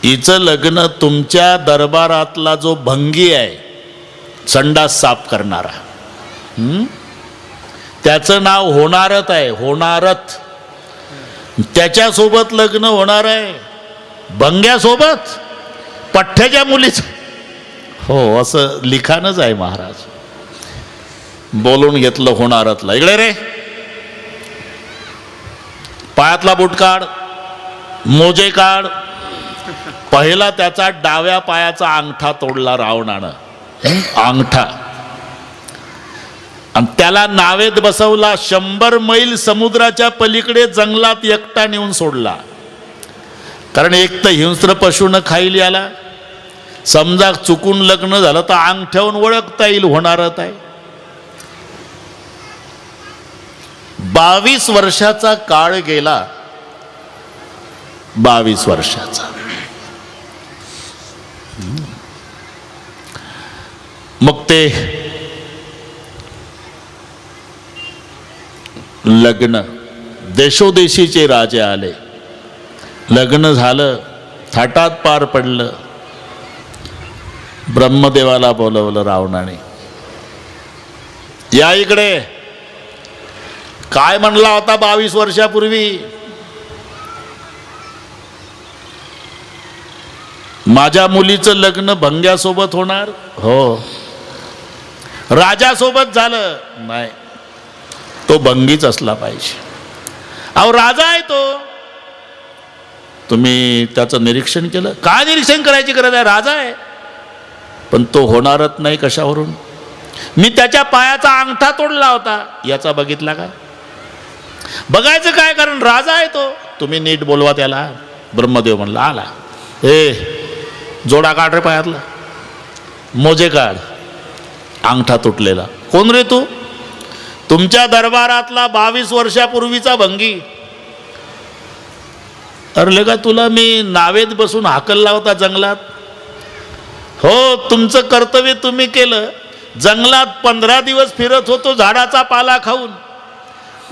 हिचं लग्न तुमच्या दरबारातला जो भंगी आहे, संडास साफ करणारा, त्याचं नाव होणारत आहे. होणारत. त्याच्यासोबत लग्न होणार आहे. भंग्यासोबत, पठ्ठ्याच्या मुलीच. हो, असं लिखाणच आहे महाराज. बोलून घेतलं होणारतला. इकडे रे, पायातला बूट काढ, मोजे काढ. पहिला त्याचा डाव्या पायाचा अंगठा तोडला रावणानं. अंगठा. आणि त्याला नावेत बसवला. 100 मैल समुद्राच्या पलीकडे जंगलात एकटा नेऊन सोडला. कारण एक तर हिंस्र पशून खाईल याला. समजा चुकून लग्न झालं तर अंगठ्यावरून ओळखता येईल होणारच आहे. 22 वर्षाचा काळ गेला. 22 वर्षाचा. मग ते लग्न, देशोदेशीचे राजे आले. लग्न झालं, थाटात पार पडलं. ब्रह्मदेवाला बोलवलं रावणाने. या इकडे. काय म्हणला होता 22 वर्षापूर्वी? माझ्या मुलीचं लग्न भंग्यासोबत होणार. हो. राजासोबत झालं नाही, तो भंगीच असला पाहिजे. अहो, राजा आहे तो. तुम्ही त्याचं निरीक्षण केलं? काय निरीक्षण करायची गरज आहे? राजा आहे. पण तो होणारच नाही. कशावरून? मी त्याच्या पायाचा अंगठा तोडला होता. याचा बघितला का? बघायचं काय, कारण राजा आहे तो. तुम्ही नीट बोलवा त्याला. ब्रह्मदेव म्हणला, आला. जोडा काढ रे पायातला, मोजे काढ. अंगठा तुटलेला. कोण रे तू? तुमच्या दरबारातला 22 वर्षापूर्वीचा भंगी. अरे का, तुला मी नावेत बसून हाकलला होता जंगलात. हो, तुमचं कर्तव्य तुम्ही केलं. जंगलात 15 दिवस फिरत होतो झाडाचा पाला खाऊन.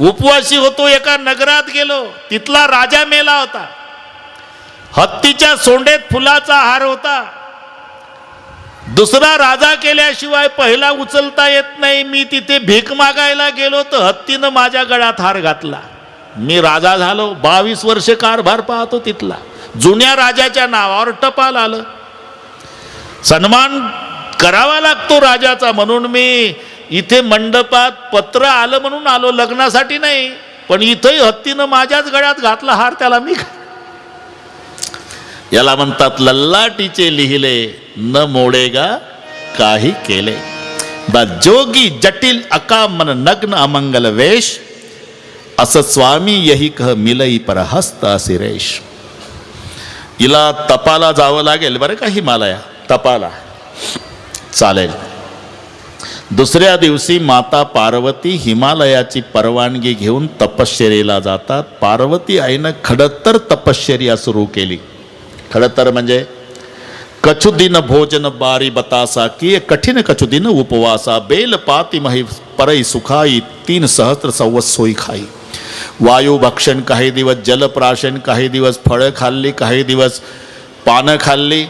उपवासी होतो. एका नगरात गेलो, तिथला राजा मेला होता. हत्तीच्या सोंडेत फुलाचा हार होता. दुसरा राजा केल्याशिवाय पहिला उचलता येत नाही. मी तिथे भीक मागायला गेलो तर हत्तीनं माझ्या गळ्यात हार घातला. मी राजा झालो. 22 वर्ष कारभार पाहतो तिथला. जुन्या राजाच्या नावावर टपाल आलं. सन्मान करावा लागतो राजाचा, म्हणून मी इथे मंडपात पत्र आलं म्हणून आलो, लग्नासाठी नाही. पण इथंही हत्तीनं माझ्याच गळ्यात घातला हार. त्याला मी, याला म्हणतात लल्लाटीचे लिहिले न मोडेगा काही केले. जोगी जटिल अकामन नग्न अमंगल वेश, असं स्वामी यही कह मिलई पर हस्त सिरेश. हिला तपाला जावं लागेल बरं का. हिमालया तपाला चालेल. दुसऱ्या दिवशी माता पार्वती हिमालयाची परवानगी घेऊन तपश्चर्येला जातात. पार्वती आईनं खडतर तपश्चर्या सुरू केली. खडतर म्हणजे कछुदिन भोजन बारी बतासा किए कठिन कछुदिन उपवासा. बेल पाती मही परई सुखाई 3 सहस्त्र संवत्स सोई खाई. वायू भक्षण काही दिवस, जलप्राशन काही दिवस, फळं खाल्ली काही दिवस, पानं खाल्ली.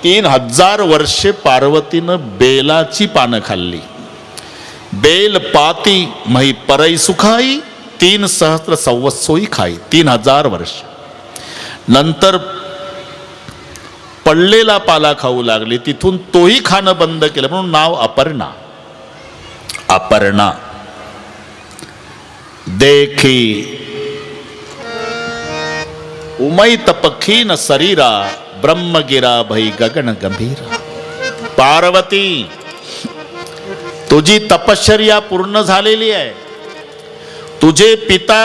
3000 वर्षे पार्वतीनं बेलाची पानं खाल्ली. बेल पाती मही परई सुखाई 3 सहस्त्र संवत्स सोई खाई. 3000 वर्ष. नंतर पडलेला पाला खाऊ लागली. तिथून तोही खाणं बंद केलं, म्हणून नाव अपर्णा. अपर्णा. देखी उमई तपखीन शरीरा, ब्रह्मगिरा भई गगन गंभीरा. पार्वती, तुझी तपश्चर्या पूर्ण झालेली आहे. तुझे पिता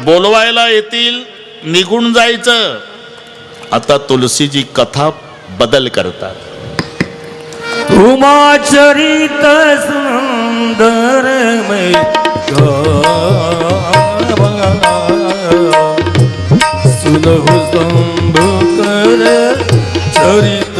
बोलवायला येतील, निघून जायचं. आता तुलसीची कथा बदल करतात. उमाचरित सुंदरमय सुनहु संभकर चरित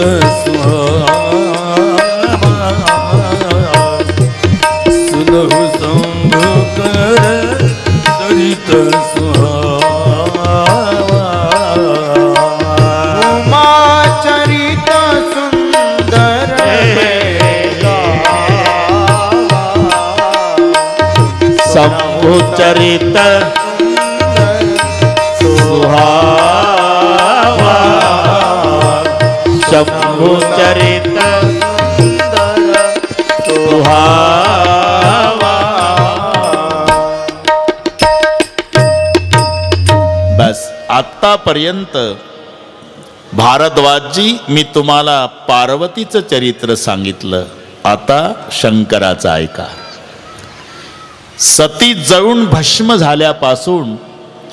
शंभु चरित सुहावा, शंभु चरित सुहावा। बस आतापर्यंत भारद्वाजजी मी तुम्हाला पार्वतीचं चरित्र सांगितलं, आता शंकराचं ऐका. सती जळून भस्म झाल्यापासून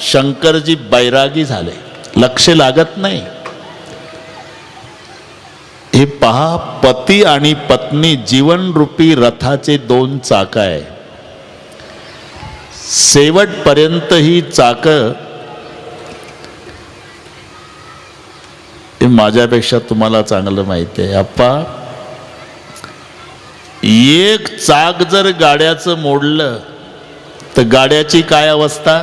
शंकरजी बैरागी झाले, लक्ष लागत नाही. हे पहा, पती आणि पत्नी जीवनरूपी रथाचे दोन चाक आहे. शेवटपर्यंत ही चाक, हे माझ्यापेक्षा तुम्हाला चांगलं माहिती आहे अप्पा, एक चाक जर गाड्याचं मोडलं तर गाड्याची काय अवस्था?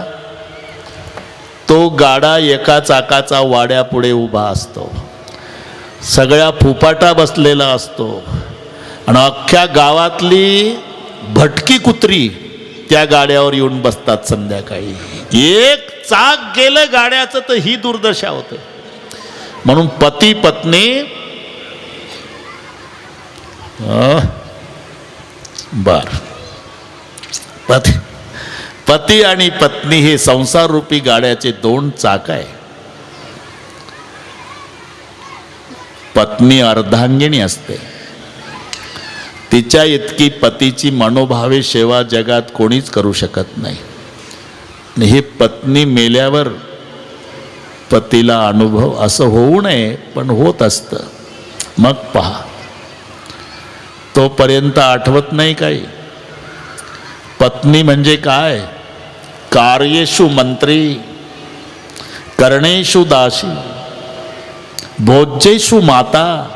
तो गाडा एका चाकाचा वाड्यापुढे उभा असतो, सगळ्या फुपाटा बसलेला असतो आणि अख्ख्या गावातली भटकी कुत्री त्या गाड्यावर येऊन बसतात संध्याकाळी. एक चाक गेलं गाड्याचं तर ही दुर्दशा होते. म्हणून पती पत्नी पती आणि पत्नी हे संसार रूपी गाड्याचे दोन चाक आहे. पत्नी अर्धांगिणी असते, तिच्या इतकी पतीची मनोभावे सेवा जगात कोणीच करू शकत नाही. हे पत्नी मेल्यावर पतीला अनुभव असं होऊ नये, पण होत असतं. मग पहा, तोपर्यंत आठवत नाही काही. पत्नी म्हणजे काय? कार्येषु मंत्री, करणेषु दासी, भोज्येषु माता,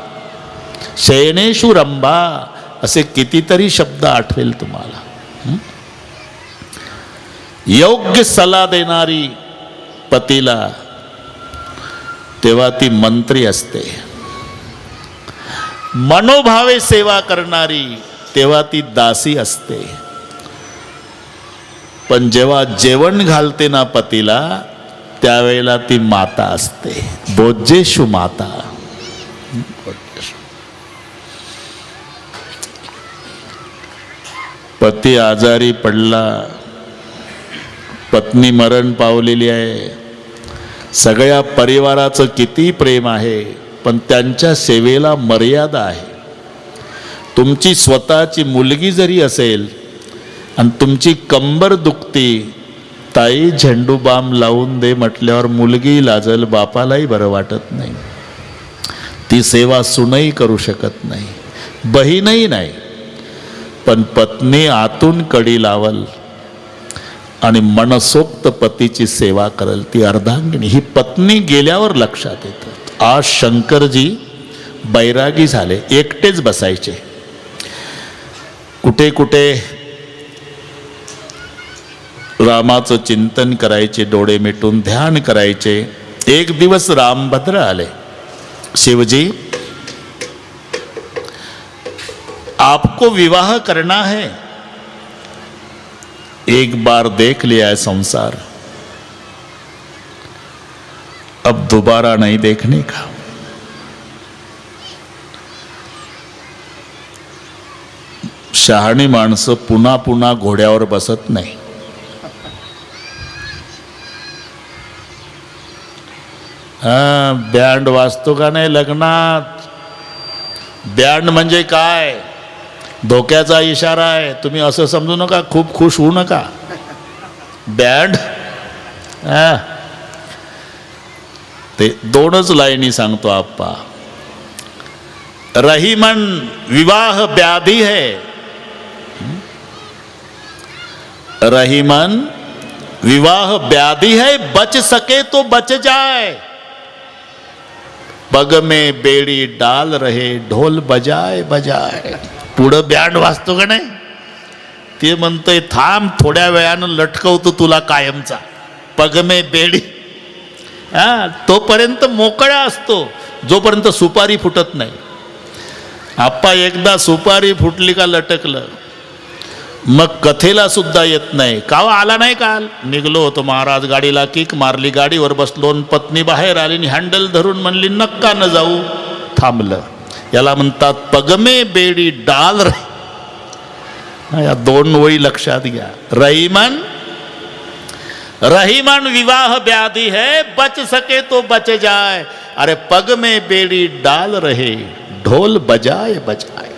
शयनेषु रंभा, असे कितीतरी शब्द आठवेल तुम्हाला. योग्य सल्ला देणारी पतीला तेव्हा ती मंत्री असते, मनोभावे सेवा करणारी तेव्हा ती दासी असते. पण जेव्हा जेवण घालते ना पतीला, त्यावेळेला ती माता असते, भोज्येषु माता. पती आजारी पडला, पत्नी मरण पावलेली आहे, सगळ्या परिवाराचं किती प्रेम आहे, पण त्यांच्या सेवेला मर्यादा आहे. तुमची स्वतःची मुलगी जरी असेल आणि तुमची कंबर दुखती, ताई झेंडू बाम लावून दे म्हटल्यावर मुलगी लाजल, बापालाही बरं वाटत नाही. ती सेवा सुनही करू शकत नाही, बहीणही नाही. पण पत्नी आतून कडी लावल आणि मनसोक्त पतीची सेवा करल, ती अर्धांगिनी. ही पत्नी गेल्यावर लक्षात येतं. आज शंकरजी बैरागी झाले, एकटेच बसायचे. कुठे कुठे रामाचं चिंतन करायचे, डोळे मिटून ध्यान करायचे. एक दिवस रामभद्र आले, शिवजी आपको विवाह करना है, एक बार देख लिया है संसार, अब दोबारा नहीं देखने का. शहाणी माणसं पुन्हा पुन्हा घोड्यावर बसत नाही. बँड वाजतो का नाही लग्नात? बँड म्हणजे काय? धोक्याचा इशारा आहे. तुम्ही असं समजू नका, खूप खुश होऊ नका. बँड ते दोनच लाईनी सांगतो आप्पा. रहीमन विवाह व्याधि है, रहीमन विवाह व्याधि है, बच सके तो बच जाए, पग में बेड़ी डाल रहे ढोल बजाए बजाए. पुढं बँड वाजतो का नाही? ते म्हणतोय थांब, थोड्या वेळानं लटकवतो तुला कायमचा. पग में बेडी, तोपर्यंत मोकळा असतो जोपर्यंत सुपारी फुटत नाही. आप्पा एकदा सुपारी फुटली का लटकलं. मग कथेला सुद्धा येत नाही. का हो आला नाही काल? निघलो होतो महाराज, गाडीला किक मारली, गाडीवर बसलो, पत्नी बाहेर आली आणि हँडल धरून म्हणली नक्का न जाऊ. थांबलं. याला म्हणतात पगमे बेडी डाल रे. या दोन ओळी लक्षात घ्या. रहीमन रहीमन विवाह व्याधि है, बच सके तो बच जाए. अरे पग में बेड़ी डाल रहे, ढोल बजाए बजाए.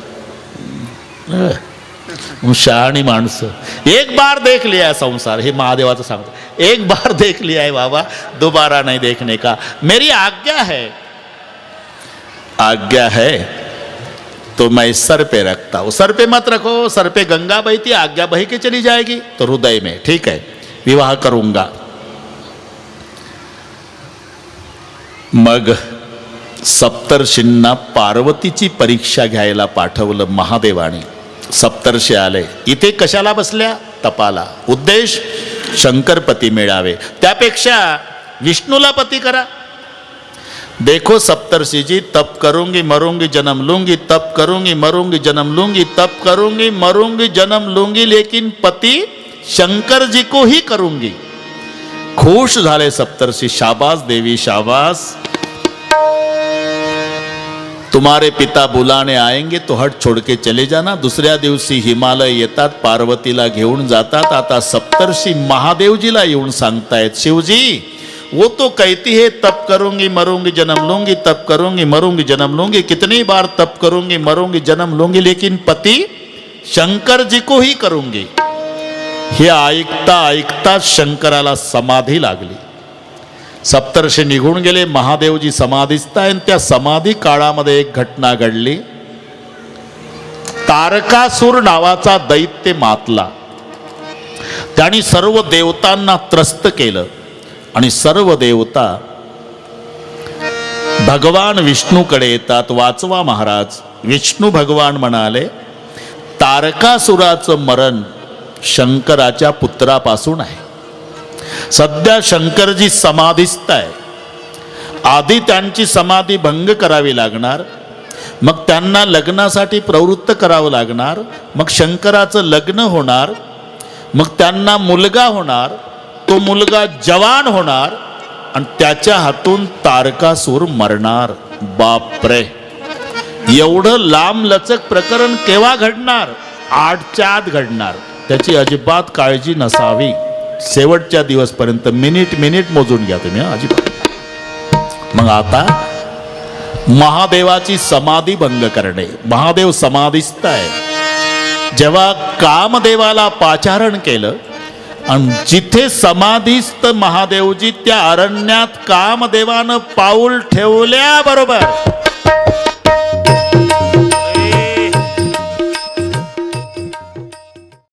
शहाणी माणसं. एक बार देख लिया संसार, हे महादेवाचं सांगतो. एक बार देख लिया है बाबा, दोबारा नहीं देखने का. मेरी आज्ञा है तो मैं सर पे रखता हूं. सर पे मत रखो, सर पे गंगा बहती, आज्ञा बह के चली जाएगी. तो हृदय में ठीक है, विवाह करूंगा. मग सप्तर्षींना पार्वतीची परीक्षा घ्यायला पाठवलं महादेवाने. सप्तर्षी आले. इथे कशाला बसल्या? तपाला. उद्देश शंकरपती मिळावे. त्यापेक्षा विष्णूला पती करा. देखो सप्तर्षि जी, तप करूंगी मरूंगी जन्म लूंगी, तप करूंगी मरूंगी जन्म लूंगी, तप करूंगी मरूंगी जन्म लूंगी, लेकिन पति शंकर जी को ही करूंगी. खुश झाले सप्तर्षि. शाबाश देवी शाबाश, तुम्हारे पिता बुलाने आएंगे तो हट छोड़ के चले जाना. दुसऱ्या दिवशी हिमालय येतात, पार्वतीला घेऊन जातात. आता सप्तर्षि महादेवजीला येऊन सांगतायत, शिवजी वो तो कहती है तप करूंगी मरूंगी जन्म लूंगी, तप करूंगी मरूंगी जन्म लूंगी, कितनी बार तप करूंगी मरूंगी जन्म लूंगी, लेकिन पति शंकर जी को ही करूंगी. हे ऐकता ऐकता शंकराला समाधी लागली. सप्तर्षी निघून गेले. महादेवजी समाधीस्थ आहे. त्या समाधी काळामध्ये एक घटना घडली. तारकासूर नावाचा दैत्य मातला. त्यांनी सर्व देवतांना त्रस्त केलं आणि सर्व देवता भगवान विष्णूकडे येतात. वाचवा महाराज. विष्णू भगवान म्हणाले, तारकासुराचं मरण शंकराच्या पुत्रापासून आहे. सध्या शंकरजी समाधीस्थ आहे. आधी त्यांची समाधी भंग करावी लागणार, मग त्यांना लग्नासाठी प्रवृत्त करावं लागणार, मग शंकराचं लग्न होणार, मग त्यांना मुलगा होणार, तो मुलगा जवान होणार आणि त्याच्या हातून तारकासूर मरणार. बापरे, एवढं लांब लचक प्रकरण केव्हा घडणार? 8च्या आत घडणार. त्याची अजिबात काळजी नसावी. शेवटच्या दिवसपर्यंत मिनिट मोजून घ्या तुम्ही अजिबात. मग आता महादेवाची समाधी भंग करणे. महादेव समाधीस्थ आहे. जेव्हा कामदेवाला पाचारण केलं आणि जिथे समाधीस्थ महादेवजी, त्या अरण्यात कामदेवानं पाऊल ठेवल्याबरोबर